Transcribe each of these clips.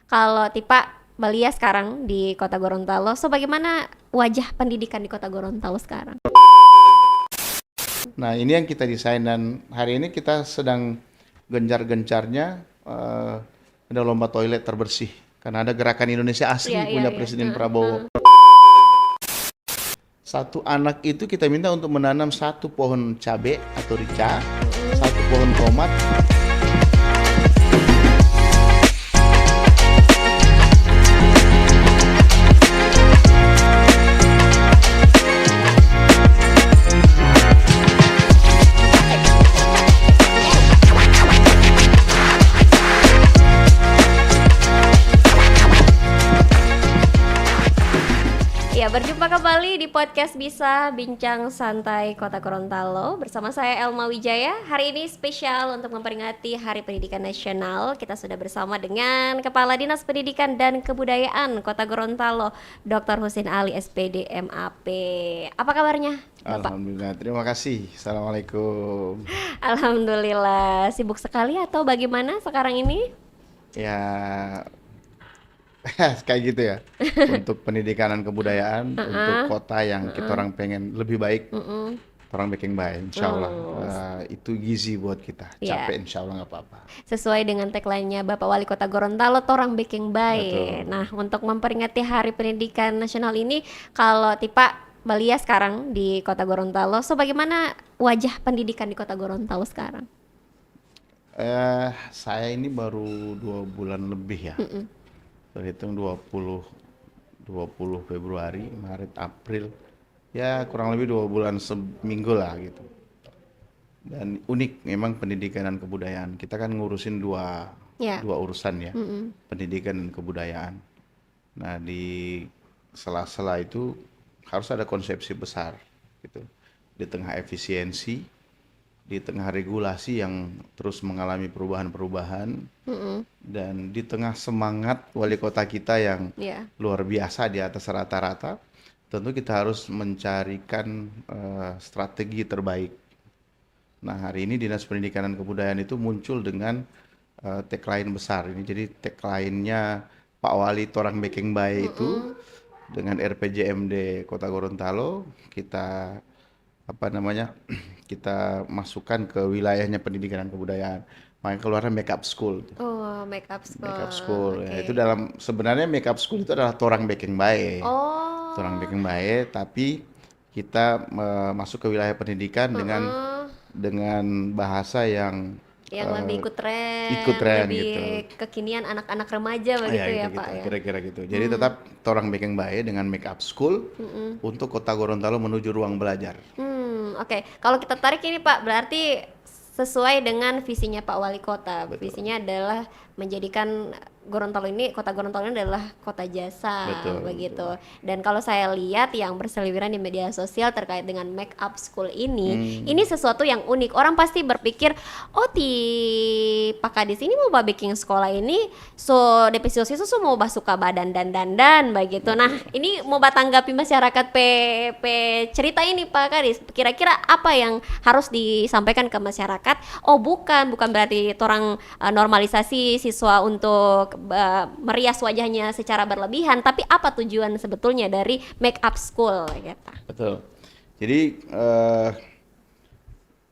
Kalau Tipa Balia sekarang di Kota Gorontalo, so bagaimana wajah pendidikan di Kota Gorontalo sekarang? Nah, ini yang kita desain dan hari ini kita sedang gencar-gencarnya ada lomba toilet terbersih. Karena ada gerakan Indonesia Iya, Asri iya, punya iya. Presiden Prabowo. Satu anak itu kita minta untuk menanam satu pohon cabai atau rica, satu pohon tomat. Ya, berjumpa kembali di podcast Bisa Bincang Santai Kota Gorontalo bersama saya Elma Wijaya. Hari ini spesial untuk memperingati Hari Pendidikan Nasional. Kita sudah bersama dengan Kepala Dinas Pendidikan dan Kebudayaan Kota Gorontalo, Dr. Husin Ali SPD MAP. Apa kabarnya, Bapak? Alhamdulillah, terima kasih. Assalamualaikum. Alhamdulillah, sibuk sekali atau bagaimana sekarang ini? Ya, kayak gitu ya. Untuk pendidikan dan kebudayaan, untuk kota yang kita orang pengen lebih baik, orang bikin baik, insya Allah. Oh, Itu gizi buat kita. ya. Capek, insya Allah nggak apa-apa. Sesuai dengan tagline-nya Bapak Wali Kota Gorontalo, Torang Biking Bae. Betul. Nah, untuk memperingati Hari Pendidikan Nasional ini, kalau Tipa Balia sekarang di Kota Gorontalo, so bagaimana wajah pendidikan di Kota Gorontalo sekarang? Saya ini baru 2 bulan lebih ya. Terhitung 20 Februari, Maret, April. Ya kurang lebih 2 bulan seminggu lah gitu. Dan unik memang pendidikan dan kebudayaan. Kita kan ngurusin Ya. dua urusan ya, pendidikan dan kebudayaan. Nah di sela-sela itu harus ada konsepsi besar gitu. Di tengah efisiensi, di tengah regulasi yang terus mengalami perubahan-perubahan, dan di tengah semangat wali kota kita yang Ya. luar biasa di atas rata-rata, tentu kita harus mencarikan strategi terbaik. Nah, hari ini Dinas Pendidikan dan Kebudayaan itu muncul dengan tagline besar ini. Jadi tagline-nya Pak Wali Torang Bekeng Bae itu dengan RPJMD Kota Gorontalo kita apa namanya kita masukkan ke wilayahnya pendidikan dan kebudayaan. Makanya keluarnya Makeup School. Oh, makeup Makeup school. School ya, itu Oke. dalam sebenarnya Makeup School itu adalah Torang Bekeng Bae. Torang Oh. Bekeng Bae, tapi kita masuk ke wilayah pendidikan Heeh. dengan bahasa yang Yang lebih eh, ikut ikut tren, tren lebih gitu. kekinian anak-anak remaja Ya begitu ya, gitu Pak gitu, ya. kira-kira gitu. Jadi tetap Torang Bekeng Bae dengan Makeup School untuk Kota Gorontalo menuju ruang belajar. Oke. Kalau kita tarik ini Pak, berarti sesuai dengan visinya Pak Wali Kota. Betul. Visinya adalah menjadikan Gorontalo ini, Kota Gorontalo ini adalah kota jasa, Betul, begitu. betul. Dan kalau saya lihat yang berseliweran di media sosial terkait dengan make up school ini sesuatu yang unik. Orang pasti berpikir, oh di Pak Kadis ini mau baking sekolah ini, so DP siswa so mau suka badan dan dandan, begitu. Nah, ini mau tanggapi masyarakat P cerita ini Pak Kadis. Kira-kira apa yang harus disampaikan ke masyarakat? Oh, bukan berarti orang normalisasi siswa untuk merias wajahnya secara berlebihan, tapi apa tujuan sebetulnya dari make up school gitu. Betul. Jadi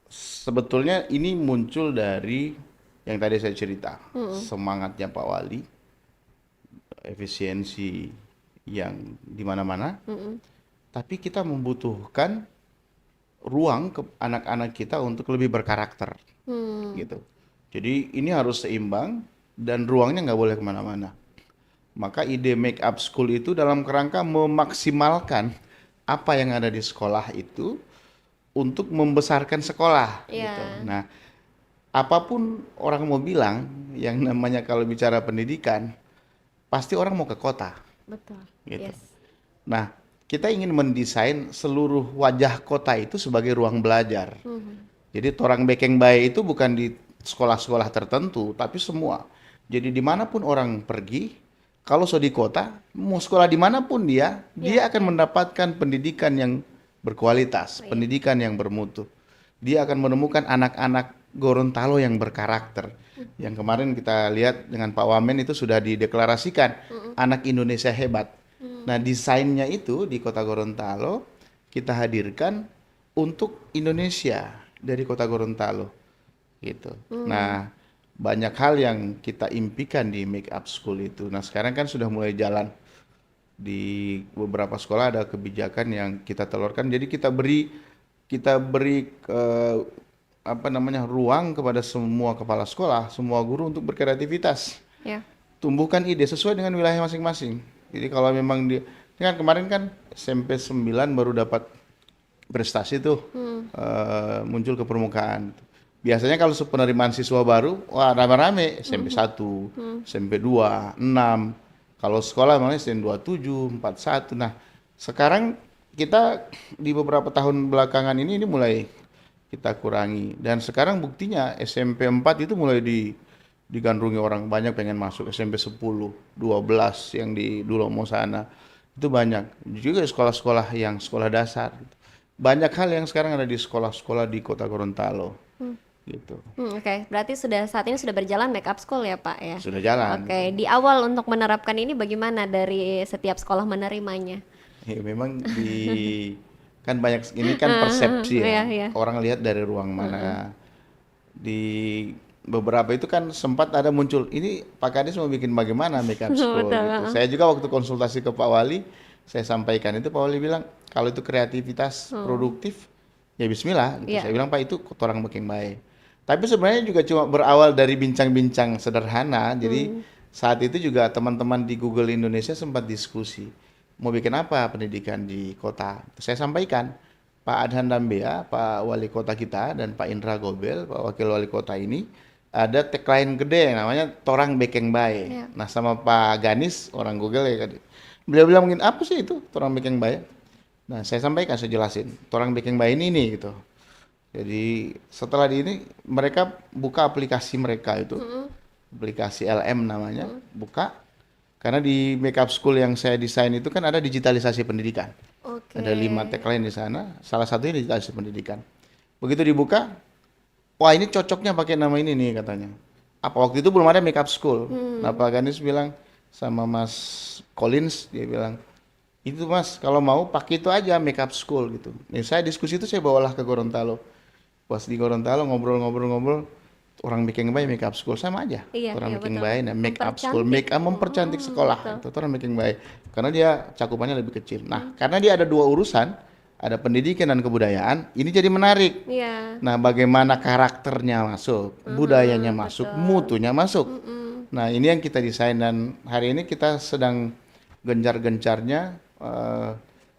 sebetulnya ini muncul dari yang tadi saya cerita, semangatnya Pak Wali, efisiensi yang di mana-mana, tapi kita membutuhkan ruang ke anak-anak kita untuk lebih berkarakter, gitu. Jadi ini harus seimbang dan ruangnya nggak boleh kemana-mana. Maka ide make up school itu dalam kerangka memaksimalkan apa yang ada di sekolah itu untuk membesarkan sekolah, gitu. Iya. Nah, apapun orang mau bilang, yang namanya kalau bicara pendidikan, pasti orang mau ke kota, Betul. gitu. Yes. Nah, kita ingin mendesain seluruh wajah kota itu sebagai ruang belajar. Jadi Torang Bekeng Bae itu bukan di sekolah-sekolah tertentu, tapi semua. Jadi dimanapun orang pergi, kalau so di kota, mau sekolah dimanapun dia akan mendapatkan pendidikan yang berkualitas, pendidikan yang bermutu. Dia akan menemukan anak-anak Gorontalo yang berkarakter. Yang kemarin kita lihat dengan Pak Wamen itu sudah dideklarasikan anak Indonesia hebat. Nah, desainnya itu di Kota Gorontalo kita hadirkan untuk Indonesia dari Kota Gorontalo gitu. Nah, banyak hal yang kita impikan di Make Up School itu. Nah, sekarang kan sudah mulai jalan di beberapa sekolah ada kebijakan yang kita telurkan. Jadi kita beri apa namanya ruang kepada semua kepala sekolah, semua guru untuk berkreativitas. Ya. Tumbuhkan ide sesuai dengan wilayah masing-masing. Jadi kalau memang ini kan kemarin kan SMP 9 baru dapat prestasi tuh muncul ke permukaan. Biasanya kalau penerimaan siswa baru, wah rame-rame SMP 1, SMP 2, 6. Kalau sekolah memang SMP 27, 41. Nah, sekarang kita di beberapa tahun belakangan ini mulai kita kurangi. Dan sekarang buktinya SMP 4 itu mulai digandrungi orang banyak pengen masuk. SMP 10, 12 yang di Dulomo sana. Itu banyak. Juga sekolah-sekolah yang sekolah dasar. Banyak hal yang sekarang ada di sekolah-sekolah di Kota Gorontalo. Gitu. Oke, berarti saat ini sudah berjalan Make Up School ya Pak ya? Sudah jalan. Oke, di awal untuk menerapkan ini bagaimana dari setiap sekolah menerimanya? Ya, memang kan banyak ini kan persepsi ya. Iya, iya. Orang lihat dari ruang mana. Di beberapa itu kan sempat ada muncul ini Pak Kadis mau bikin bagaimana Make Up School Betul, gitu. Saya juga waktu konsultasi ke Pak Wali, saya sampaikan itu Pak Wali bilang kalau itu kreativitas produktif ya bismillah gitu. Iya. Saya bilang Pak itu orang makin baik. Tapi sebenarnya juga cuma berawal dari bincang-bincang sederhana. Jadi saat itu juga teman-teman di Google Indonesia sempat diskusi mau bikin apa pendidikan di kota. Saya sampaikan Pak Adhan Dambea, Pak Wali Kota kita dan Pak Indra Gobel, Pak Wakil Wali Kota ini ada tagline gede yang namanya Torang Bekeng Bae. Iya. Nah sama Pak Ganis orang Google ya, beliau bilang mungkin apa sih itu Torang Bekeng Bae? Nah saya sampaikan, saya jelasin Torang Bekeng Bae ini nih gitu. Jadi setelah ini mereka buka aplikasi mereka itu, aplikasi LM namanya, buka. Karena di Make Up School yang saya desain itu kan ada digitalisasi pendidikan. Oke. Ada 5 tagline di sana, salah satunya digitalisasi pendidikan. Begitu dibuka, wah ini cocoknya pakai nama ini nih katanya. Apa waktu itu belum ada Make Up School. Nah Pak Ganis bilang sama Mas Collins, dia bilang, itu Mas kalau mau pakai itu aja Make Up School gitu. Nih saya diskusi itu saya bawalah ke Gorontalo. Pas di Gorontalo ngobrol-ngobrol, orang making by Make Up School sama aja. Iya, Orang iya, making betul. by, nah Make Up School, Mempercantik. make up mempercantik sekolah. Betul. Itu orang making by. Karena dia cakupannya lebih kecil. Nah, karena dia ada dua urusan, ada pendidikan dan kebudayaan, ini jadi menarik. Iya. Nah, bagaimana karakternya masuk, budayanya masuk, mutunya masuk. Nah, ini yang kita desain dan hari ini kita sedang gencar-gencarnya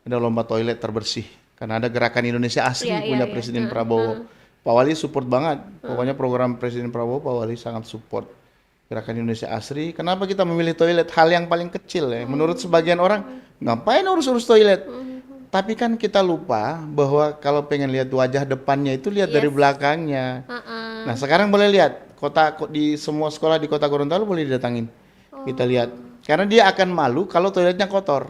ada lomba toilet terbersih. Karena ada gerakan Indonesia Asri Iya, punya iya, Presiden Prabowo. Pak Wali support banget. Pokoknya program Presiden Prabowo Pak Wali sangat support. Gerakan Indonesia Asri. Kenapa kita memilih toilet? Hal yang paling kecil ya. Menurut sebagian orang, ngapain urus-urus toilet? Tapi kan kita lupa bahwa kalau pengen lihat wajah depannya itu lihat dari belakangnya. Nah, sekarang boleh lihat di semua sekolah di Kota Gorontalo boleh didatangin. Kita lihat. Karena dia akan malu kalau toiletnya kotor.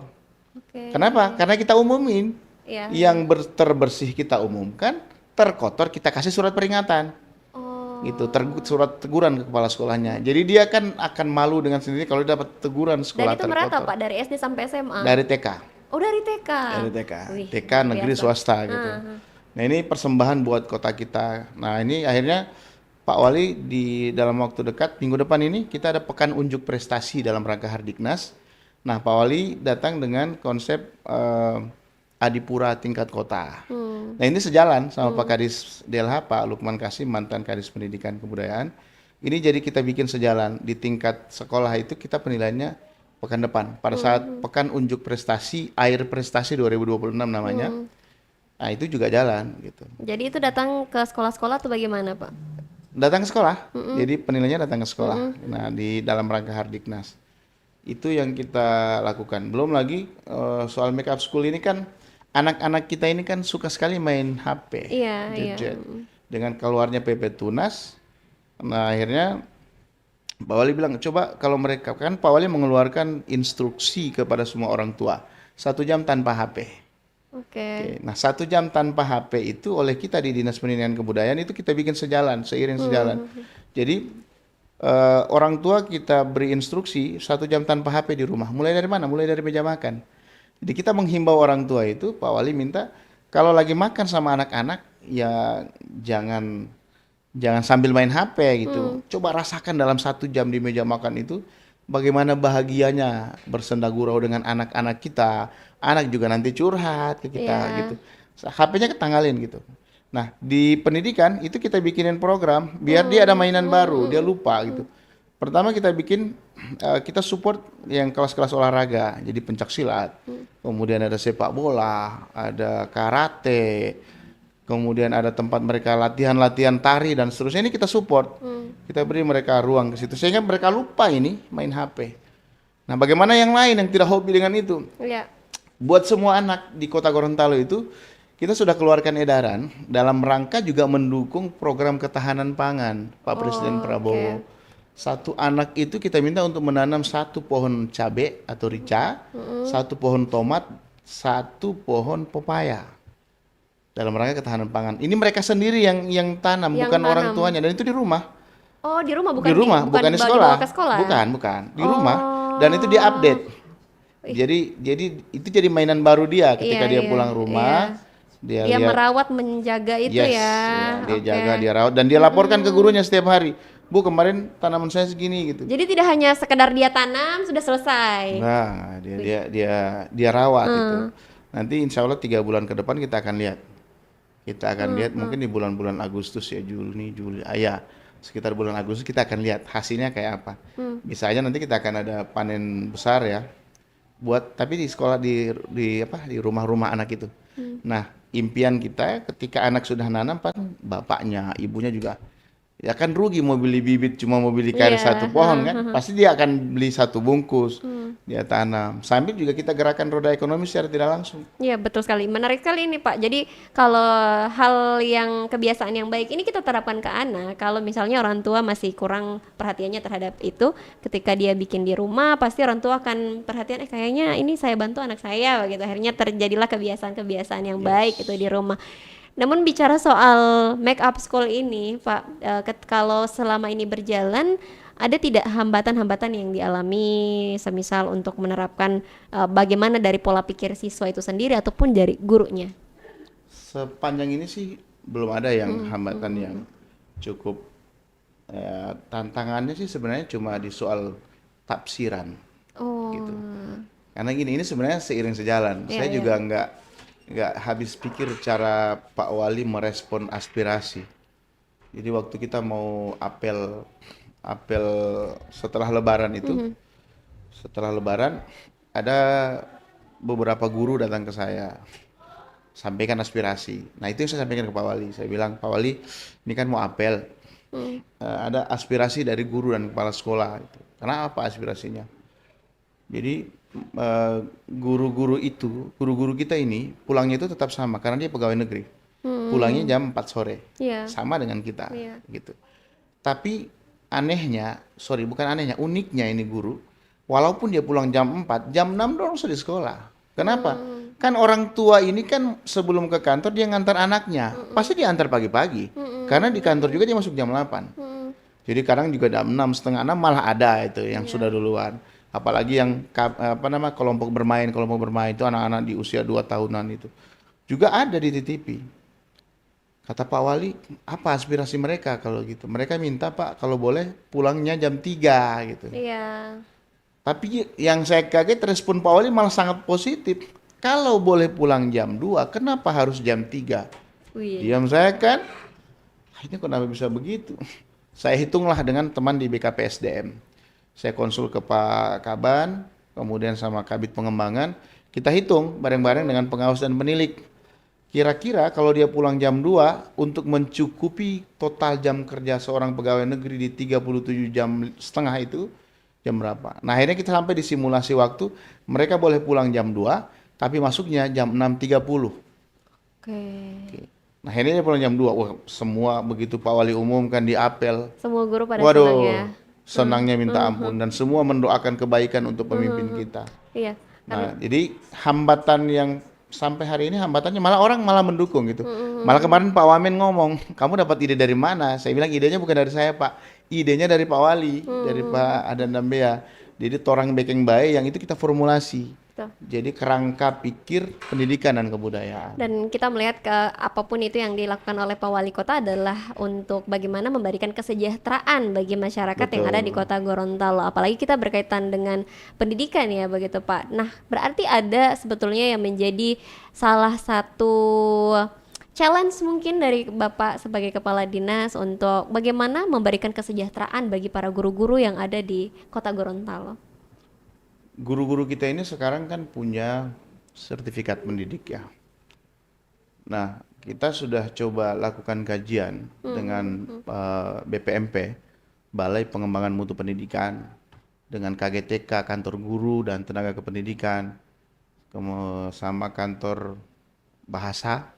Oke. Kenapa? Karena kita umumin. Iya. Yang terbersih kita umumkan, terkotor kita kasih surat peringatan. Oh. Gitu, surat teguran ke kepala sekolahnya. Jadi dia kan akan malu dengan sendiri kalau dia dapat teguran sekolah Dan itu terkotor. merata Pak dari SD sampai SMA. Dari TK. Oh dari TK. Dari TK. Wih, TK luar negeri biasa. swasta gitu. Nah, ini persembahan buat kota kita. Nah, ini akhirnya Pak Wali di dalam waktu dekat minggu depan ini kita ada pekan unjuk prestasi dalam rangka Hardiknas. Nah, Pak Wali datang dengan konsep Adipura tingkat kota. Nah, ini sejalan sama Pak Kadis DLH, Pak Lukman Kasim, mantan Kadis Pendidikan Kebudayaan. Ini jadi kita bikin sejalan di tingkat sekolah itu kita penilaiannya pekan depan. Pada saat pekan unjuk prestasi, air prestasi 2026 namanya. Nah, itu juga jalan gitu. Jadi itu datang ke sekolah-sekolah atau bagaimana Pak? Datang ke sekolah. Jadi penilaiannya datang ke sekolah. Nah, di dalam rangka Hardiknas. Itu yang kita lakukan. Belum lagi soal Make Up School ini kan anak-anak kita ini kan suka sekali main HP, Iya, gadget. Dengan keluarnya PP Tunas, nah akhirnya Pak Wali bilang, coba kalau mereka, kan Pak Wali mengeluarkan instruksi kepada semua orang tua, 1 jam tanpa HP. Oke. Nah 1 jam tanpa HP itu oleh kita di Dinas Pendidikan Kebudayaan itu kita bikin seiring sejalan. Jadi orang tua kita beri instruksi 1 jam tanpa HP di rumah. Mulai dari mana? Mulai dari meja makan. Jadi kita menghimbau orang tua itu, Pak Wali minta kalau lagi makan sama anak-anak ya jangan jangan sambil main HP gitu. Coba rasakan dalam 1 jam di meja makan itu bagaimana bahagianya bersenda gurau dengan anak-anak kita. Anak juga nanti curhat ke kita Iya. gitu. HP-nya ketanggalin gitu. Nah, di pendidikan itu kita bikinin program biar dia ada mainan baru, dia lupa gitu. Pertama kita bikin kita support yang kelas-kelas olahraga, jadi pencak silat, kemudian ada sepak bola, ada karate, kemudian ada tempat mereka latihan-latihan tari dan seterusnya. Ini kita support, kita beri mereka ruang ke situ sehingga mereka lupa ini main HP. Nah, bagaimana yang lain yang tidak hobi dengan itu? Iya. Buat semua anak di Kota Gorontalo itu, kita sudah keluarkan edaran dalam rangka juga mendukung program ketahanan pangan Pak Presiden Prabowo. oke. Satu anak itu kita minta untuk menanam 1 pohon cabai atau rica, 1 pohon tomat, 1 pohon pepaya. Dalam rangka ketahanan pangan. Ini mereka sendiri yang tanam, Yang bukan orang tanam. tuanya. Dan itu di rumah. Oh, di rumah bukan Di rumah, bukan di sekolah. dibawa ke sekolah. Bukan. Di rumah. Oh. Dan itu diupdate. Jadi itu jadi mainan baru dia ketika Iya, dia iya, pulang rumah. Dia Dia lihat, merawat, menjaga itu yes, ya. dia Oke. jaga, dia rawat dan dia laporkan ke gurunya setiap hari. Bu, kemarin tanaman saya segini gitu. Jadi tidak hanya sekedar dia tanam sudah selesai. Nah, dia rawat itu. Nanti insya Allah 3 bulan ke depan kita akan lihat. Kita akan lihat mungkin di bulan-bulan Agustus ya, Juni, Juli, ya sekitar bulan Agustus kita akan lihat hasilnya kayak apa. Bisa aja nanti kita akan ada panen besar ya. Tapi di sekolah di rumah-rumah anak itu. Nah, impian kita ketika anak sudah nanam kan bapaknya, ibunya juga ya kan rugi mau beli bibit cuma mau beli kari Iya, 1 pohon kan. Pasti dia akan beli 1 bungkus. Dia tanam. Sambil juga kita gerakan roda ekonomi secara tidak langsung. Iya, betul sekali. Menarik sekali ini, Pak. Jadi kalau hal yang kebiasaan yang baik ini kita terapkan ke anak, kalau misalnya orang tua masih kurang perhatiannya terhadap itu, ketika dia bikin di rumah, pasti orang tua akan perhatian, kayaknya ini saya bantu anak saya, begitu. Akhirnya terjadilah kebiasaan-kebiasaan yang baik itu di rumah. Namun bicara soal make up school ini, Pak, kalau selama ini berjalan, ada tidak hambatan-hambatan yang dialami, semisal untuk menerapkan bagaimana dari pola pikir siswa itu sendiri ataupun dari gurunya? Sepanjang ini sih belum ada yang hambatan yang cukup. Tantangannya sih sebenarnya cuma di soal tafsiran Oh, gitu. Karena ini sebenarnya seiring sejalan. Iya, Saya iya. juga nggak habis pikir cara Pak Wali merespon aspirasi. Jadi waktu kita mau apel setelah Lebaran itu, setelah Lebaran ada beberapa guru datang ke saya, sampaikan aspirasi. Nah itu yang saya sampaikan ke Pak Wali. Saya bilang, Pak Wali, ini kan mau apel, ada aspirasi dari guru dan kepala sekolah. Gitu. Karena apa aspirasinya? Jadi guru-guru kita ini pulangnya itu tetap sama karena dia pegawai negeri. Pulangnya jam 4 sore. iya. Sama dengan kita Iya. gitu. Tapi uniknya ini guru, walaupun dia pulang jam 4, jam 6 dorong sudah di sekolah. Kenapa? Kan orang tua ini kan sebelum ke kantor dia ngantar anaknya. Pasti dia antar pagi-pagi. Karena di kantor juga dia masuk jam 8. Jadi kadang juga jam 6, setengah 6 malah ada itu yang sudah duluan. Apalagi yang kelompok bermain itu anak-anak di usia 2 tahunan itu. Juga ada di TTP. Kata Pak Wali, apa aspirasi mereka kalau gitu? Mereka minta, Pak, kalau boleh pulangnya jam 3 gitu. Iya. Tapi yang saya kaget respon Pak Wali malah sangat positif. Kalau boleh pulang jam 2, kenapa harus jam 3? Wih. Diam saya kan, ini kenapa bisa begitu? Saya hitunglah dengan teman di BKP SDM. Saya konsul ke Pak Kaban, kemudian sama Kabid Pengembangan. Kita hitung bareng-bareng dengan pengawas dan penilik. Kira-kira kalau dia pulang jam 2 untuk mencukupi total jam kerja seorang pegawai negeri di 37 jam setengah itu, jam berapa? Nah akhirnya kita sampai di simulasi waktu, mereka boleh pulang jam 2, tapi masuknya jam 6.30. Oke. Nah akhirnya dia pulang jam 2, wah semua begitu Pak Wali umumkan di apel. Semua guru pada Waduh, senang ya. senangnya minta ampun dan semua mendoakan kebaikan untuk pemimpin kita. Iya. Nah, jadi hambatan yang sampai hari ini hambatannya malah orang malah mendukung gitu. Malah kemarin Pak Wamen ngomong, kamu dapat ide dari mana? Saya bilang idenya bukan dari saya Pak, idenya dari Pak Wali, dari Pak Adan Dambea. Jadi torang bekeng bae yang itu kita formulasi. Betul. Jadi kerangka pikir pendidikan dan kebudayaan. Dan kita melihat ke apapun itu yang dilakukan oleh Pak Wali Kota adalah untuk bagaimana memberikan kesejahteraan bagi masyarakat yang ada di Betul. Kota Gorontalo. Apalagi kita berkaitan dengan pendidikan ya begitu Pak. Nah, berarti ada sebetulnya yang menjadi salah satu challenge mungkin dari Bapak sebagai kepala dinas untuk bagaimana memberikan kesejahteraan bagi para guru-guru yang ada di Kota Gorontalo. Guru-guru kita ini sekarang kan punya sertifikat pendidik ya. Nah, kita sudah coba lakukan kajian dengan BPMP, Balai Pengembangan Mutu Pendidikan, dengan KGTK, Kantor Guru dan Tenaga Kependidikan, sama Kantor Bahasa.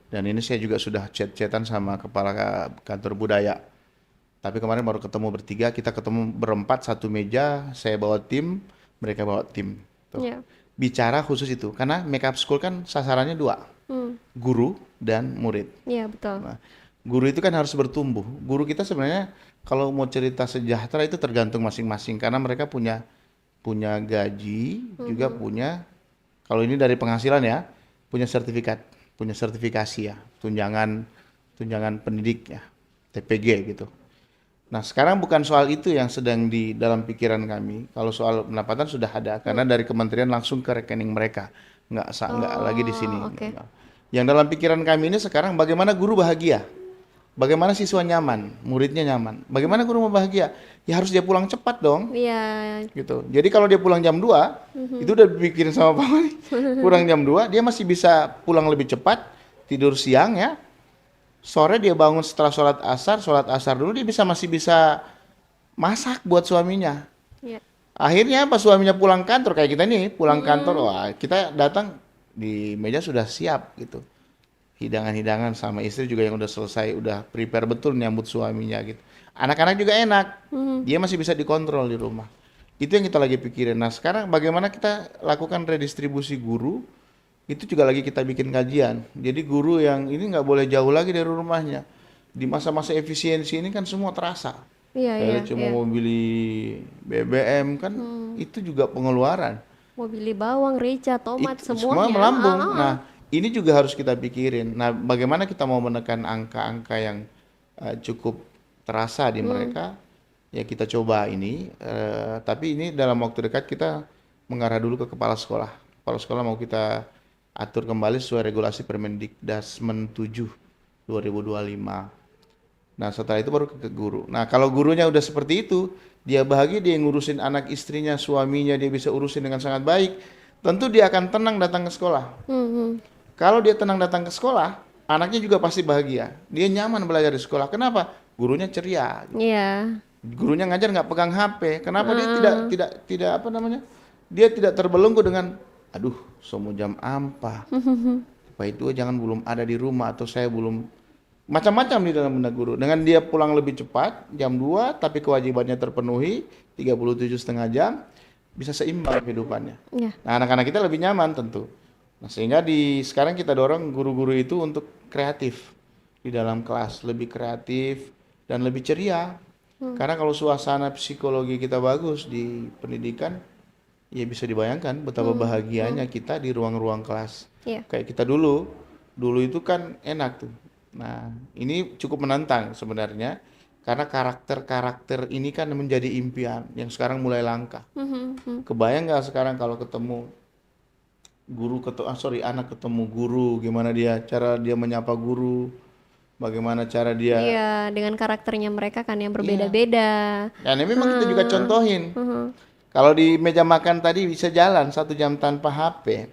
Dan ini saya juga sudah chat-chatan sama Kepala Kantor Budaya. Tapi kemarin baru ketemu bertiga, kita ketemu berempat satu meja, saya bawa tim, mereka bawa tim. Tuh. Ya. Bicara khusus itu, karena makeup school kan sasarannya dua, guru dan murid. Iya betul. Nah, guru itu kan harus bertumbuh. Guru kita sebenarnya kalau mau cerita sejahtera itu tergantung masing-masing, karena mereka punya gaji, juga punya, kalau ini dari penghasilan ya, punya sertifikat, punya sertifikasi ya, tunjangan pendidik ya, TPG gitu. Nah, sekarang bukan soal itu yang sedang di dalam pikiran kami. Kalau soal pendapatan sudah ada, karena dari kementerian langsung ke rekening mereka, nggak lagi di sini. Oke. Yang dalam pikiran kami ini sekarang bagaimana guru bahagia, bagaimana siswa nyaman, muridnya nyaman, bagaimana guru mau bahagia? Ya harus dia pulang cepat dong, Iya. gitu. Jadi kalau dia pulang jam 2, itu udah dipikirin sama Pak Wali. Pulang jam 2, dia masih bisa pulang lebih cepat, tidur siang ya. Sore dia bangun setelah sholat asar dulu dia masih bisa masak buat suaminya. Iya. Akhirnya pas suaminya pulang kantor kayak kita nih, pulang kantor, wah kita datang di meja sudah siap gitu. Hidangan-hidangan sama istri juga yang udah selesai, udah prepare betul nyambut suaminya gitu. Anak-anak juga enak, dia masih bisa dikontrol di rumah. Itu yang kita lagi pikirin. Nah sekarang bagaimana kita lakukan redistribusi guru, itu juga lagi kita bikin kajian. Jadi guru yang ini nggak boleh jauh lagi dari rumahnya. Di masa-masa efisiensi ini kan semua terasa. Iya, Kayak cuma mau beli BBM kan itu juga pengeluaran. Mau beli bawang, rica, tomat, Semua semuanya. melambung. Nah, ini juga harus kita pikirin. Nah, bagaimana kita mau menekan angka-angka yang cukup terasa di mereka? Ya kita coba ini. Tapi ini dalam waktu dekat kita mengarah dulu ke kepala sekolah. Kepala sekolah mau kita atur kembali sesuai regulasi Permendikdasmen 7 2025. Nah, setelah itu baru ke guru. Nah, kalau gurunya udah seperti itu, dia bahagia, dia ngurusin anak istrinya, suaminya, dia bisa urusin dengan sangat baik, tentu dia akan tenang datang ke sekolah. Kalau dia tenang datang ke sekolah, anaknya juga pasti bahagia. Dia nyaman belajar di sekolah. Kenapa? Gurunya ceria. Iya. Gurunya ngajar nggak pegang HP. Kenapa dia tidak apa namanya? Dia tidak terbelenggu dengan aduh, semua jam apa? Pak itu jangan belum ada di rumah atau saya belum macam-macam di dalam benak guru. Dengan dia pulang lebih cepat jam 2 tapi kewajibannya terpenuhi 37,5 jam, bisa seimbang kehidupannya. Iya. Nah, anak-anak kita lebih nyaman tentu. Nah, sehingga sekarang kita dorong guru-guru itu untuk kreatif di dalam kelas, lebih kreatif dan lebih ceria. Karena kalau suasana psikologi kita bagus di pendidikan, ya bisa dibayangkan betapa bahagianya kita di ruang-ruang kelas. Iya. Kayak kita dulu itu kan enak tuh. Nah, ini cukup menantang sebenarnya karena karakter-karakter ini kan menjadi impian yang sekarang mulai langka. Kebayang nggak sekarang kalau ketemu anak ketemu guru, gimana cara dia menyapa guru, bagaimana cara dia. Iya, dengan karakternya mereka kan yang berbeda-beda. Dan memang kita juga contohin. Kalau di meja makan tadi bisa jalan 1 jam tanpa HP,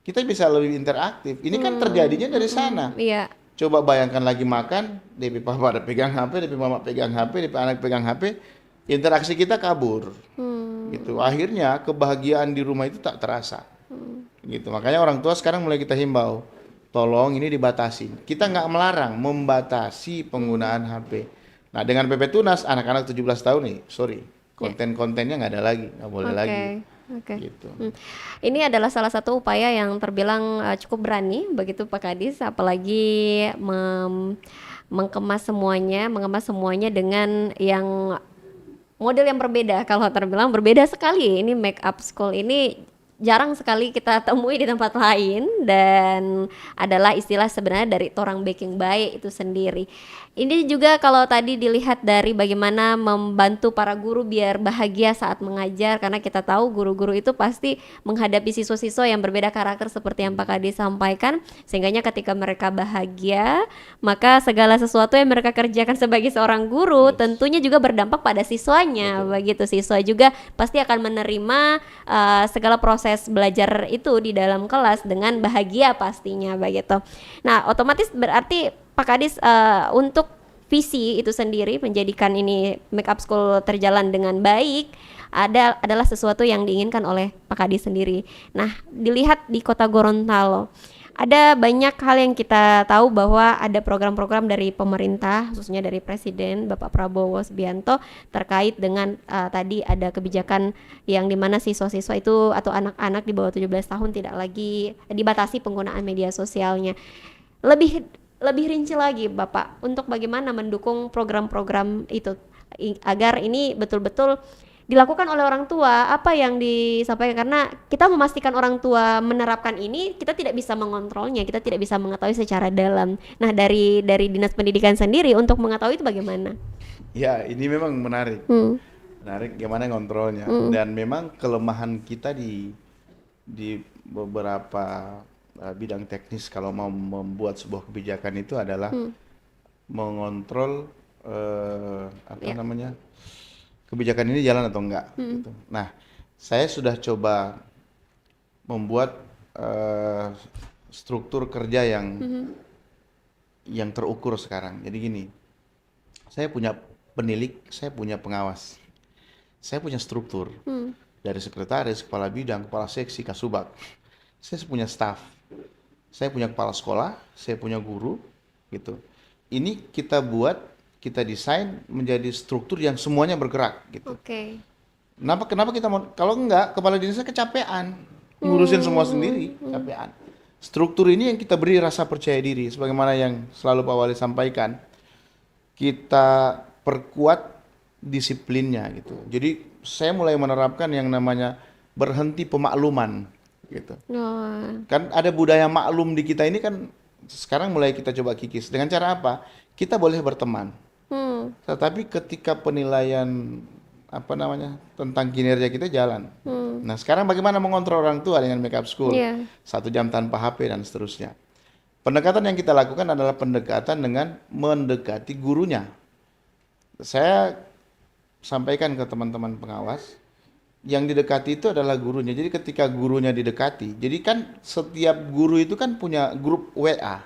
kita bisa lebih interaktif. Ini kan terjadinya dari sana. Iya. Coba bayangkan lagi makan, DP papa ada pegang HP, DP mama pegang HP, DP anak pegang HP, interaksi kita kabur. Gitu. Akhirnya kebahagiaan di rumah itu tak terasa. Gitu. Makanya orang tua sekarang mulai kita himbau, tolong ini dibatasi. Kita nggak melarang, membatasi penggunaan HP. Nah, dengan PP Tunas anak-anak 17 tahun nih, konten-kontennya nggak ada lagi, nggak boleh lagi. Oke. gitu. Ini adalah salah satu upaya yang terbilang cukup berani begitu Pak Kadis, apalagi mengemas semuanya dengan yang model yang berbeda. Kalau terbilang berbeda sekali. Ini make up school ini jarang sekali kita temui di tempat lain dan adalah istilah sebenarnya dari orang baking baik itu sendiri. Ini juga kalau tadi dilihat dari bagaimana membantu para guru biar bahagia saat mengajar, karena kita tahu guru-guru itu pasti menghadapi siswa-siswa yang berbeda karakter seperti yang Pak Kadi sampaikan, sehingganya ketika mereka bahagia maka segala sesuatu yang mereka kerjakan sebagai seorang guru tentunya juga berdampak pada siswanya. Begitu, siswa juga pasti akan menerima segala proses belajar itu di dalam kelas dengan bahagia pastinya begitu. Nah, otomatis berarti Pak Kadis untuk visi itu sendiri menjadikan ini make up school terjalan dengan baik adalah sesuatu yang diinginkan oleh Pak Kadis sendiri. Nah, dilihat di Kota Gorontalo ada banyak hal yang kita tahu bahwa ada program-program dari pemerintah, khususnya dari Presiden Bapak Prabowo Subianto terkait dengan tadi ada kebijakan yang dimana siswa-siswa itu atau anak-anak di bawah 17 tahun tidak lagi dibatasi penggunaan media sosialnya. Lebih lebih rinci lagi Bapak untuk bagaimana mendukung program-program itu agar ini betul-betul dilakukan oleh orang tua, apa yang disampaikan, karena kita memastikan orang tua menerapkan ini, kita tidak bisa mengontrolnya, kita tidak bisa mengetahui secara dalam. Nah, dari Dinas Pendidikan sendiri untuk mengetahui itu bagaimana? Ya, ini memang menarik. Menarik gimana ngontrolnya. Dan memang kelemahan kita di beberapa bidang teknis kalau mau membuat sebuah kebijakan itu adalah mengontrol Ya. namanya, kebijakan ini jalan atau enggak gitu. Nah, saya sudah coba membuat struktur kerja yang terukur sekarang. Jadi gini, saya punya penilik, saya punya pengawas, saya punya struktur dari sekretaris, kepala bidang, kepala seksi, kasubag. Saya punya staff, saya punya kepala sekolah, saya punya guru, gitu. Ini kita buat, kita desain menjadi struktur yang semuanya bergerak, gitu. Oke. Kenapa kita mau? Kalau enggak, kepala dinasnya kecapean, ngurusin semua sendiri, kecapean. Struktur ini yang kita beri rasa percaya diri, sebagaimana yang selalu Pak Wali sampaikan. Kita perkuat disiplinnya, gitu. Jadi saya mulai menerapkan yang namanya berhenti pemakluman. Gitu. Kan ada budaya maklum di kita ini kan sekarang mulai kita coba kikis. Dengan cara apa? Kita boleh berteman. Tetapi ketika penilaian tentang kinerja kita jalan. Nah, sekarang bagaimana mengontrol orang tua dengan make up school? 1 jam tanpa HP dan seterusnya. Pendekatan yang kita lakukan adalah pendekatan dengan mendekati gurunya. Saya sampaikan ke teman-teman pengawas, yang didekati itu adalah gurunya. Jadi ketika gurunya didekati, jadi kan setiap guru itu kan punya grup WA.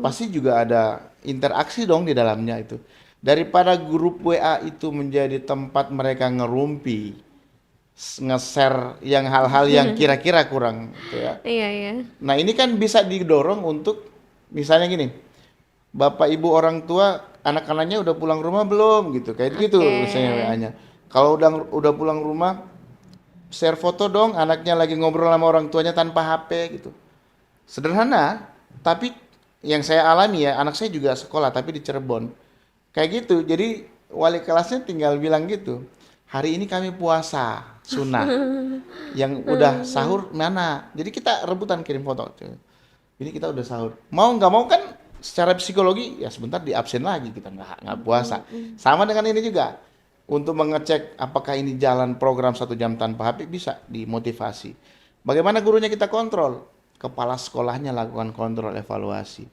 Pasti juga ada interaksi dong di dalamnya itu. Daripada grup WA itu menjadi tempat mereka ngerumpi, nge-share yang hal-hal yang kira-kira kurang gitu ya. Iya. Nah, ini kan bisa didorong untuk misalnya gini, Bapak Ibu orang tua, anak-anaknya udah pulang rumah belum gitu. Kayak gitu misalnya WA-nya. Kalau udah pulang rumah, share foto dong anaknya lagi ngobrol sama orang tuanya tanpa HP gitu. Sederhana, tapi yang saya alami ya, anak saya juga sekolah tapi di Cirebon. Kayak gitu. Jadi wali kelasnya tinggal bilang gitu. Hari ini kami puasa sunnah. Yang udah sahur mana? Jadi kita rebutan kirim foto. Ini kita udah sahur. Mau nggak mau kan secara psikologi ya sebentar di absen lagi, kita nggak puasa. Sama dengan ini juga. Untuk mengecek apakah ini jalan program 1 jam tanpa HP bisa dimotivasi. Bagaimana gurunya kita kontrol? Kepala sekolahnya lakukan kontrol evaluasi.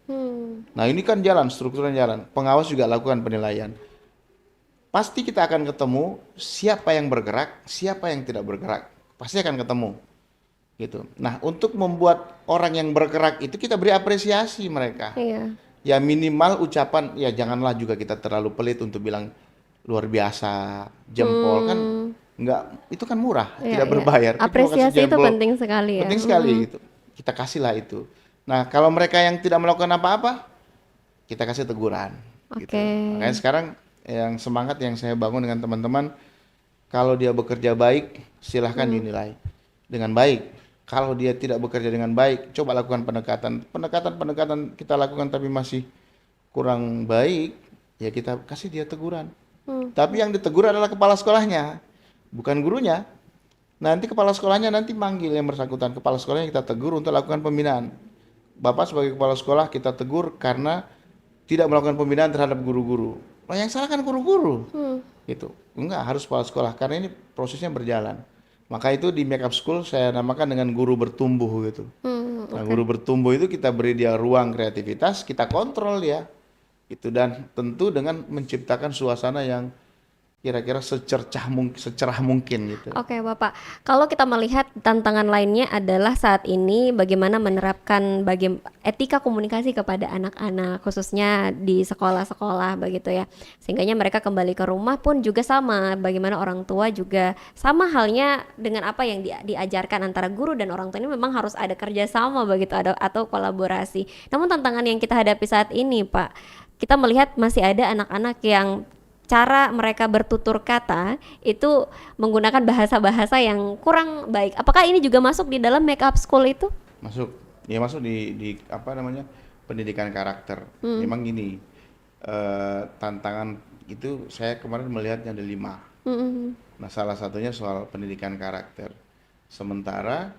Nah, ini kan jalan, strukturnya jalan. Pengawas juga lakukan penilaian. Pasti kita akan ketemu siapa yang bergerak, siapa yang tidak bergerak. Pasti akan ketemu. Gitu. Nah, untuk membuat orang yang bergerak itu kita beri apresiasi mereka. Iya. Ya minimal ucapan, ya janganlah juga kita terlalu pelit untuk bilang luar biasa, jempol kan enggak, itu kan murah, tidak berbayar. Apresiasi itu penting sekali ya. Penting sekali gitu. Kita kasihlah itu. Nah, kalau mereka yang tidak melakukan apa-apa, kita kasih teguran. Gitu. Makanya sekarang yang semangat yang saya bangun dengan teman-teman, Kalau dia bekerja baik, silahkan dinilai dengan baik. Kalau dia tidak bekerja dengan baik, coba lakukan pendekatan. Pendekatan kita lakukan tapi masih kurang baik, ya kita kasih dia teguran. Tapi yang ditegur adalah kepala sekolahnya, bukan gurunya. Nanti kepala sekolahnya nanti manggil yang bersangkutan. Kepala sekolahnya kita tegur untuk lakukan pembinaan. Bapak sebagai kepala sekolah kita tegur karena tidak melakukan pembinaan terhadap guru-guru. Nah, yang salah kan guru-guru. Gitu. Enggak, harus kepala sekolah karena ini prosesnya berjalan. Maka itu di Make Up School saya namakan dengan guru bertumbuh gitu. Nah, guru bertumbuh itu kita beri dia ruang kreativitas, kita kontrol dia. Itu dan tentu dengan menciptakan suasana yang kira-kira secerah mungkin gitu. Oke, Bapak. Kalau kita melihat tantangan lainnya adalah saat ini bagaimana menerapkan etika komunikasi kepada anak-anak, khususnya di sekolah-sekolah begitu ya. Sehingganya mereka kembali ke rumah pun juga sama, bagaimana orang tua juga sama halnya dengan apa yang diajarkan antara guru dan orang tua ini memang harus ada kerjasama begitu atau kolaborasi. Namun tantangan yang kita hadapi saat ini, Pak, kita melihat masih ada anak-anak yang cara mereka bertutur kata itu menggunakan bahasa-bahasa yang kurang baik. Apakah ini juga masuk di dalam Make Up School itu? Masuk. Ya masuk di apa namanya? Pendidikan karakter. Memang gini. Tantangan itu saya kemarin melihatnya ada 5. Nah, salah satunya soal pendidikan karakter. Sementara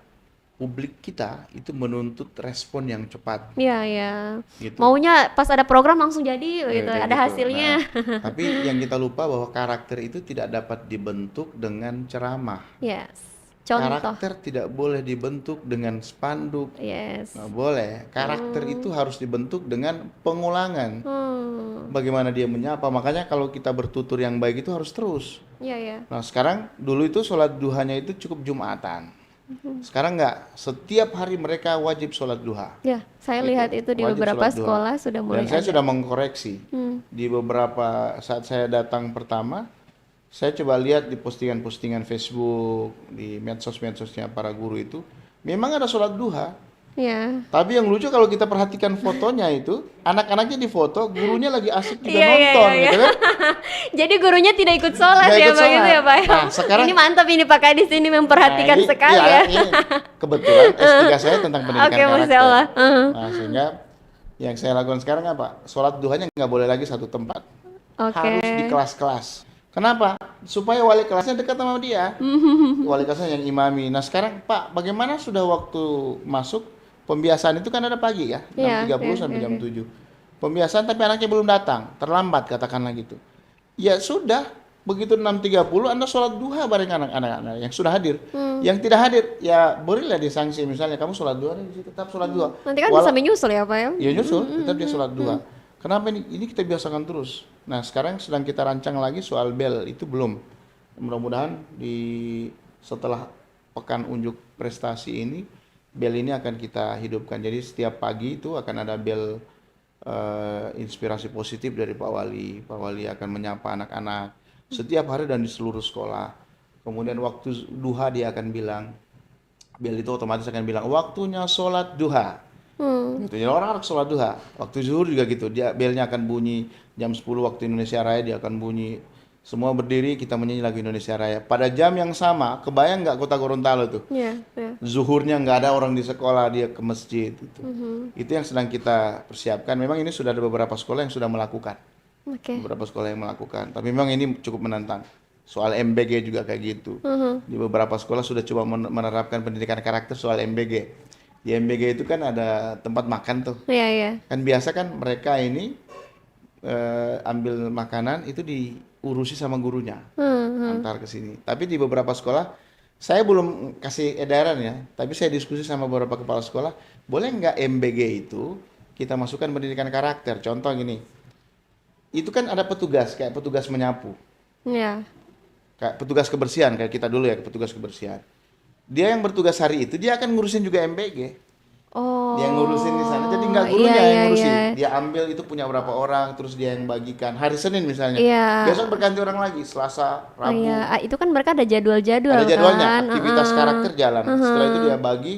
publik kita itu menuntut respon yang cepat. Iya, ya. Gitu. Maunya pas ada program langsung jadi gitu, ada Gitu. hasilnya. Nah, tapi yang kita lupa bahwa karakter itu tidak dapat dibentuk dengan ceramah. Yes. Contoh. Karakter tidak boleh dibentuk dengan spanduk. Yes. Nggak boleh. Karakter itu harus dibentuk dengan pengulangan. Bagaimana dia menyapa. Makanya kalau kita bertutur yang baik itu harus terus. Iya, ya. Nah, sekarang dulu itu sholat duhanya itu cukup Jumatan. Sekarang enggak, setiap hari mereka wajib sholat duha. Ya, saya lihat itu di Wajib beberapa sholat duha. sekolah sudah mulai Dan saya ada. sudah mengkoreksi. Di beberapa saat saya datang pertama, saya coba lihat di postingan-postingan Facebook, di medsos-medsosnya para guru itu, memang ada sholat duha. Ya. Tapi yang lucu kalau kita perhatikan fotonya itu, anak-anaknya di foto, gurunya lagi asik juga Iya, nonton iya, gitu kan. Jadi gurunya tidak ikut sholat Nggak ya, ikut Pak, gitu sholat. ya, Pak. Nah, sekarang- Ini mantap ini Pak Kadis ini memperhatikan Nah, sekali iya, ya. ini kebetulan S3 saya tentang pendidikan Oke, karakter. Masya Allah. Nah, sehingga yang saya lakukan sekarang apa? Sholat duhanya nggak boleh lagi satu tempat. Oke. Harus di kelas-kelas. Kenapa? Supaya wali kelasnya dekat sama dia. Wali kelasnya yang imami. Nah sekarang Pak, bagaimana sudah waktu masuk? Pembiasaan itu kan ada pagi ya, Iya, 6.30 iya, sampai iya, jam 7. Pembiasaan tapi anaknya belum datang, terlambat katakanlah gitu. Ya sudah, begitu 6.30 Anda sholat duha bareng anak-anak yang sudah hadir. Yang tidak hadir, ya berilah disanksi misalnya kamu sholat duha, tetap sholat duha. Nanti kan bisa menyusul ya, Pak ya. Ya nyusul, tetap dia sholat duha. Kenapa ini? Ini kita biasakan terus. Nah sekarang sedang kita rancang lagi soal bel, itu belum. Mudah-mudahan setelah pekan unjuk prestasi ini, bel ini akan kita hidupkan. Jadi setiap pagi itu akan ada bel inspirasi positif dari Pak Wali. Pak Wali akan menyapa anak-anak setiap hari dan di seluruh sekolah. Kemudian waktu duha dia akan bilang, bel itu otomatis akan bilang waktunya sholat duha. Gitu. Jadi orang harus sholat duha. Waktu zuhur juga gitu. Dia belnya akan bunyi jam 10 waktu Indonesia Raya, dia akan bunyi. Semua berdiri, kita menyanyi lagu Indonesia Raya. Pada jam yang sama, kebayang nggak kota Gorontalo tuh? Iya, iya. Zuhurnya nggak ada orang di sekolah, dia ke masjid. Gitu. Itu yang sedang kita persiapkan. Memang ini sudah ada beberapa sekolah yang sudah melakukan. Oke. Beberapa sekolah yang melakukan. Tapi memang ini cukup menantang. Soal MBG juga kayak gitu. Di beberapa sekolah sudah coba menerapkan pendidikan karakter soal MBG. Di MBG itu kan ada tempat makan tuh. Iya, iya. Kan biasa kan mereka ini ambil makanan itu diurusi sama gurunya, antar ke sini. Tapi di beberapa sekolah, saya belum kasih edaran ya, tapi saya diskusi sama beberapa kepala sekolah, boleh nggak MBG itu kita masukkan pendidikan karakter? Contoh gini, itu kan ada petugas, kayak petugas menyapu, Iya. kayak petugas kebersihan, kayak kita dulu ya, petugas kebersihan. Dia yang bertugas hari itu, dia akan ngurusin juga MBG. Oh. Dia ngurusin di sana, jadi nggak gurunya iya, yang iya, ngurusin. iya. Dia ambil itu punya berapa orang, terus dia yang bagikan. Hari Senin misalnya, Iya. besok berganti orang lagi, Selasa, Oh, Rabu. iya. Itu kan mereka ada jadwal-jadwal Ada jadwalnya, kan. aktivitas karakter jalan. Setelah itu dia bagi.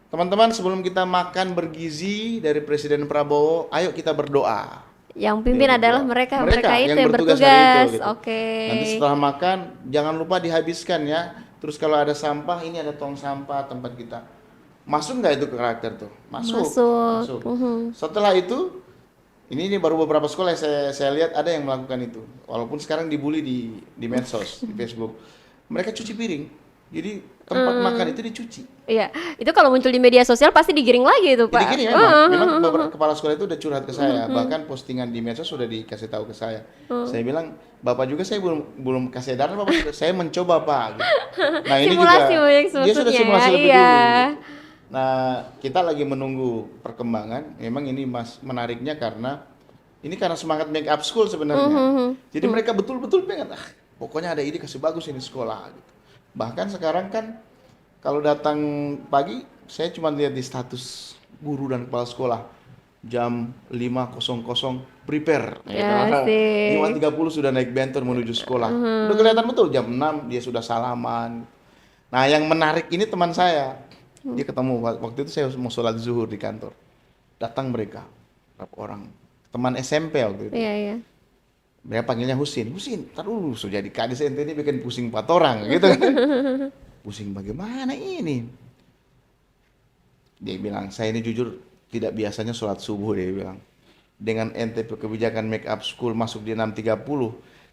Teman-teman sebelum kita makan bergizi dari Presiden Prabowo, ayo kita berdoa. Yang dia pimpin adalah berdua. mereka Mereka itu yang yang bertugas hari itu bertugas. gitu. Oke. Nanti setelah makan jangan lupa dihabiskan ya. Terus kalau ada sampah, ini ada tong sampah tempat kita. Masuk nggak itu ke karakter tuh? Masuk, Masuk. masuk. Mhm. Setelah itu, ini baru beberapa sekolah yang saya lihat ada yang melakukan itu. Walaupun sekarang dibully di medsos, di Facebook. Mereka cuci piring. Jadi tempat makan itu dicuci. Iya, itu kalau muncul di media sosial pasti digiring lagi itu, Jadi Pak. gini memang beberapa kepala sekolah itu udah curhat ke saya, bahkan postingan di medsos sudah dikasih tahu ke saya. Saya bilang, Bapak juga saya belum belum kasih edaran Bapak, saya mencoba Pak. Gitu. Nah ini Simulasi juga yang dia sudah sebetulnya simulasi ya. lebih Iya. dulu. Gitu. Nah kita lagi menunggu perkembangan. Memang ini menariknya karena ini karena semangat make up school sebenarnya. Jadi mereka betul-betul pengen, pokoknya ada ide kasih bagus ini sekolah. Gitu. Bahkan sekarang kan kalau datang pagi, saya cuma lihat di status guru dan kepala sekolah jam 5.00 prepare. Ya sih. 5.30 sudah naik bentor menuju sekolah. Udah kelihatan betul jam 6 dia sudah salaman. Nah, yang menarik ini teman saya. Dia ketemu waktu itu saya mau sholat zuhur di kantor. Datang mereka, berapa orang. Teman SMP waktu itu. Iya, iya. Mereka panggilnya Husin. Husin, ntar dulu sudah jadi kadis ente ini bikin pusing 4 orang gitu kan. Pusing bagaimana ini? Dia bilang, saya ini jujur tidak biasanya sholat subuh, dia bilang. Dengan ente kebijakan make up school masuk di 6.30,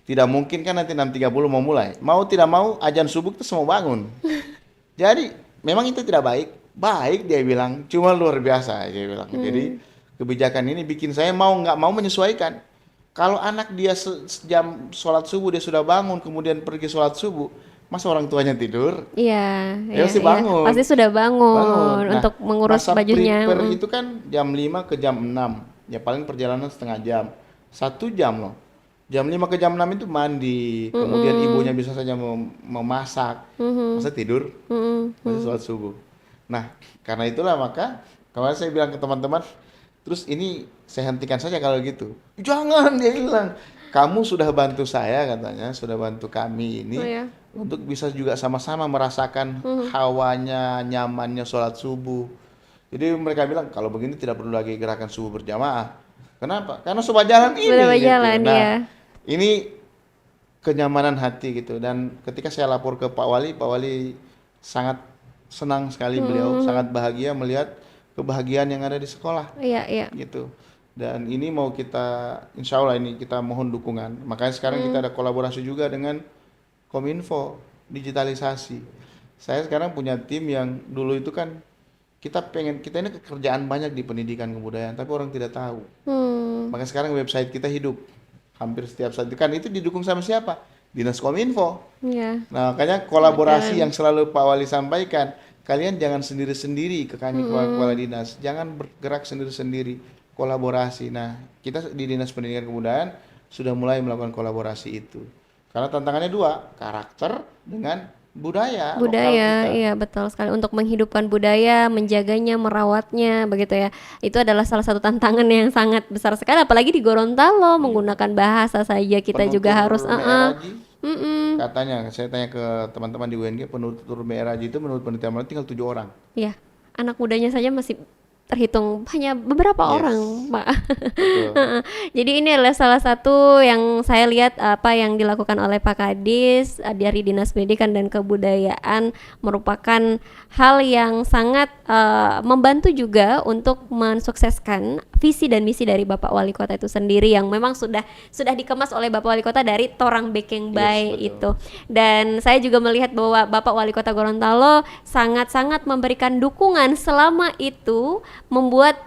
tidak mungkin kan nanti 6.30 mau mulai. Mau tidak mau azan subuh itu semua bangun. Jadi memang itu tidak baik. Baik dia bilang, cuma luar biasa dia bilang. Jadi kebijakan ini bikin saya mau nggak mau menyesuaikan. Kalau anak dia sejam sholat subuh dia sudah bangun, kemudian pergi sholat subuh, masa orang tuanya tidur? Iya, Ya iya, pasti iya. bangun. Pasti sudah bangun Nah, untuk mengurus masa bajunya. prepare itu kan jam 5 ke jam 6. Ya paling perjalanan setengah jam. 1 jam loh. Jam 5 ke jam 6 itu mandi, kemudian ibunya bisa saja memasak. Masa tidur? Masa sholat subuh. Nah, karena itulah maka kemarin saya bilang ke teman-teman, terus ini saya hentikan saja kalau gitu. Jangan, dia bilang. Kamu sudah bantu saya katanya, sudah bantu kami ini Oh, ya. untuk bisa juga sama-sama merasakan hawanya, nyamannya sholat subuh. Jadi mereka bilang kalau begini tidak perlu lagi gerakan subuh berjamaah. Kenapa? Karena sobat jalan ini. Sudah Gitu. berjalan, Nah, ya. ini kenyamanan hati gitu. Dan ketika saya lapor ke Pak Wali sangat senang sekali beliau, sangat bahagia melihat kebahagiaan yang ada di sekolah. Iya, iya. Gitu. Dan ini mau kita, insya Allah ini kita mohon dukungan. Makanya sekarang kita ada kolaborasi juga dengan Kominfo, digitalisasi. Saya sekarang punya tim yang dulu itu kan kita ini kerjaan banyak di pendidikan kebudayaan, tapi orang tidak tahu. Maka sekarang website kita hidup. Hampir setiap saat kan itu didukung sama siapa? Dinas Kominfo. Iya. Nah, makanya kolaborasi yang selalu Pak Wali sampaikan, kalian jangan sendiri-sendiri ke kami kepala dinas, jangan bergerak sendiri-sendiri, kolaborasi. Nah, kita di Dinas Pendidikan Kebudayaan sudah mulai melakukan kolaborasi itu. Karena tantangannya dua, karakter dengan budaya lokal Budaya, kita. iya betul sekali. Untuk menghidupkan budaya, menjaganya, merawatnya, begitu ya. Itu adalah salah satu tantangan yang sangat besar sekali. Apalagi di Gorontalo, menggunakan bahasa saja kita juga harus. Penutur MRAJ, katanya, saya tanya ke teman-teman di UNG, penutur MRAJ itu menurut penelitian mereka tinggal 7 orang. Iya, anak mudanya saja masih terhitung hanya beberapa Yes. orang, Pak. Betul. Jadi ini adalah salah satu yang saya lihat apa yang dilakukan oleh Pak Kadis dari Dinas Pendidikan dan Kebudayaan merupakan hal yang sangat membantu juga untuk mensukseskan visi dan misi dari Bapak Wali Kota itu sendiri yang memang sudah dikemas oleh Bapak Wali Kota dari Torang Bekeng Bay betul. itu. Dan saya juga melihat bahwa Bapak Wali Kota Gorontalo sangat-sangat memberikan dukungan selama itu membuat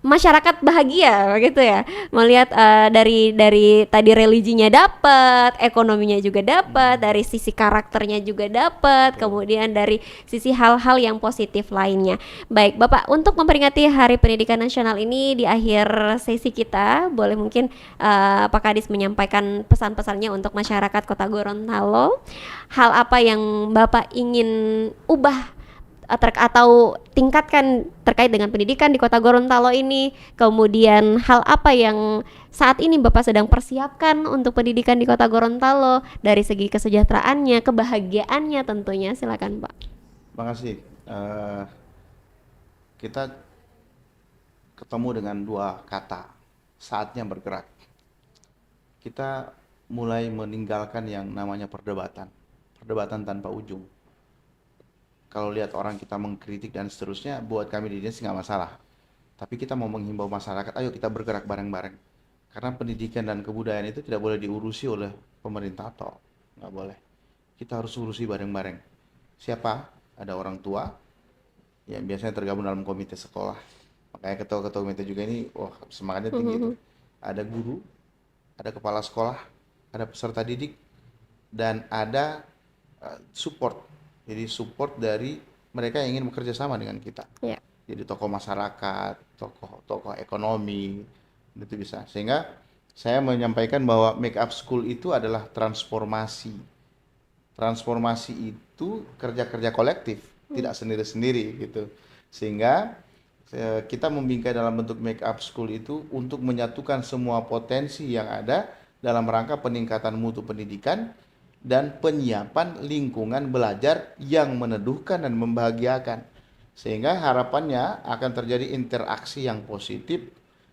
masyarakat bahagia begitu ya, melihat dari tadi religinya dapat, ekonominya juga dapat, dari sisi karakternya juga dapat, kemudian dari sisi hal-hal yang positif lainnya. Baik Bapak, untuk memperingati Hari Pendidikan Nasional ini di akhir sesi kita, boleh mungkin Pak Kadis menyampaikan pesan-pesannya untuk masyarakat Kota Gorontalo, hal apa yang Bapak ingin ubah atau tingkatkan terkait dengan pendidikan di Kota Gorontalo ini, kemudian hal apa yang saat ini Bapak sedang persiapkan untuk pendidikan di Kota Gorontalo dari segi kesejahteraannya, kebahagiaannya tentunya, silakan Pak. Terima kasih. Kita ketemu dengan dua kata, saatnya bergerak. Kita mulai meninggalkan yang namanya perdebatan tanpa ujung. Kalau lihat orang kita mengkritik dan seterusnya, buat kami di dinas nggak masalah. Tapi kita mau menghimbau masyarakat, ayo kita bergerak bareng-bareng. Karena pendidikan dan kebudayaan itu tidak boleh diurusi oleh pemerintah toh, nggak boleh. Kita harus urusi bareng-bareng. Siapa? Ada orang tua yang biasanya tergabung dalam komite sekolah. Makanya ketua-ketua komite juga ini, wah semangatnya tinggi itu. Ada guru, ada kepala sekolah, ada peserta didik, dan ada support. Jadi support dari mereka yang ingin bekerja sama dengan kita. Ya. Jadi tokoh masyarakat, tokoh ekonomi, itu bisa. Sehingga saya menyampaikan bahwa Make Up School itu adalah transformasi. Transformasi itu kerja-kerja kolektif, tidak sendiri-sendiri gitu. Sehingga kita membingkai dalam bentuk Make Up School itu untuk menyatukan semua potensi yang ada dalam rangka peningkatan mutu pendidikan dan penyiapan lingkungan belajar yang meneduhkan dan membahagiakan. Sehingga harapannya akan terjadi interaksi yang positif.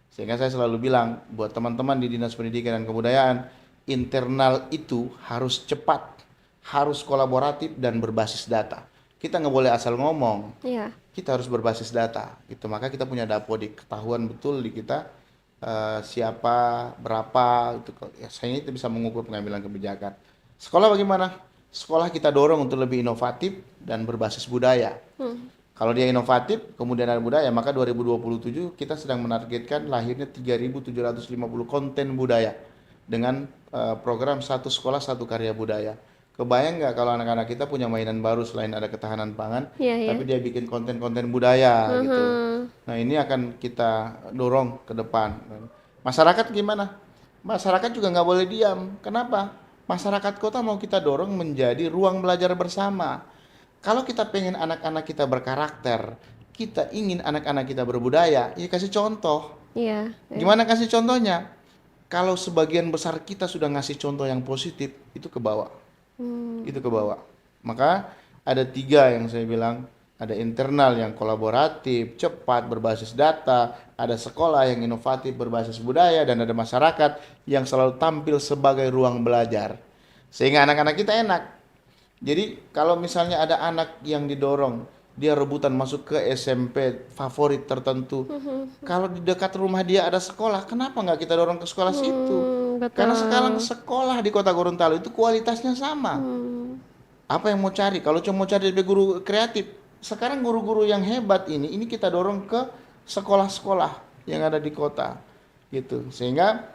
Sehingga saya selalu bilang buat teman-teman di Dinas Pendidikan dan Kebudayaan, internal itu harus cepat, harus kolaboratif dan berbasis data. Kita nggak boleh asal ngomong. Iya. Kita harus berbasis data. Gitu. Maka kita punya dapodik, ketahuan betul di kita siapa, berapa. Itu ya, saya itu bisa mengukur pengambilan kebijakan. Sekolah bagaimana? Sekolah kita dorong untuk lebih inovatif dan berbasis budaya. Kalau dia inovatif, kemudian ada budaya, maka 2027 kita sedang menargetkan lahirnya 3.750 konten budaya dengan program satu sekolah satu karya budaya. Kebayang nggak kalau anak-anak kita punya mainan baru selain ada ketahanan pangan, tapi dia bikin konten-konten budaya gitu. Nah ini akan kita dorong ke depan. Masyarakat gimana? Masyarakat juga nggak boleh diam. Kenapa? Masyarakat kota mau kita dorong menjadi ruang belajar bersama. Kalau kita pengen anak-anak kita berkarakter, kita ingin anak-anak kita berbudaya, ya kasih contoh. Iya. Gimana kasih contohnya? Kalau sebagian besar kita sudah ngasih contoh yang positif, itu ke bawah. Itu ke bawah. Maka ada 3 yang saya bilang, ada internal yang kolaboratif, cepat, berbasis data, ada sekolah yang inovatif, berbasis budaya, dan ada masyarakat yang selalu tampil sebagai ruang belajar. Sehingga anak-anak kita enak. Jadi kalau misalnya ada anak yang didorong, dia rebutan masuk ke SMP favorit tertentu. Kalau di dekat rumah dia ada sekolah, kenapa nggak kita dorong ke sekolah situ? Betul. Karena sekarang sekolah di Kota Gorontalo itu kualitasnya sama. Apa yang mau cari? Kalau cuma mau cari guru kreatif, sekarang guru-guru yang hebat ini kita dorong ke sekolah-sekolah yang ada di kota, gitu. Sehingga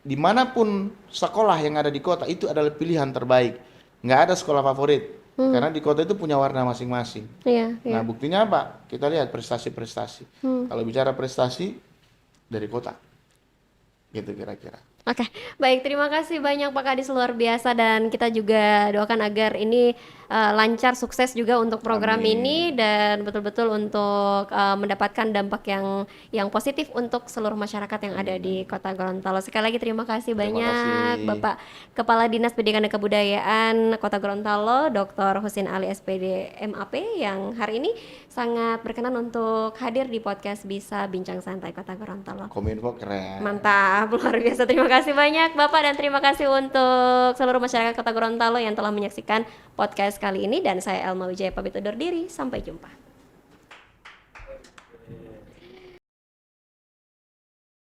dimanapun sekolah yang ada di kota itu adalah pilihan terbaik. Nggak ada sekolah favorit, karena di kota itu punya warna masing-masing. Iya. Nah buktinya apa? Kita lihat prestasi-prestasi. Kalau bicara prestasi dari kota, gitu kira-kira. Oke, baik, terima kasih banyak Pak Kadis, luar biasa, dan kita juga doakan agar ini lancar, sukses juga untuk program ini dan betul-betul untuk mendapatkan dampak yang positif untuk seluruh masyarakat yang ada di Kota Gorontalo. Sekali lagi terima kasih banyak Bapak Kepala Dinas Pendidikan dan Kebudayaan Kota Gorontalo, Dr. Husin Ali SPD MAP, yang hari ini sangat berkenan untuk hadir di podcast Bisa Bincang Santai Kota Gorontalo. Kominfo keren. Mantap, luar biasa. Terima kasih banyak Bapak, dan terima kasih untuk seluruh masyarakat Kota Gorontalo yang telah menyaksikan podcast kali ini, dan saya Elma Wijaya pamit undur diri, sampai jumpa.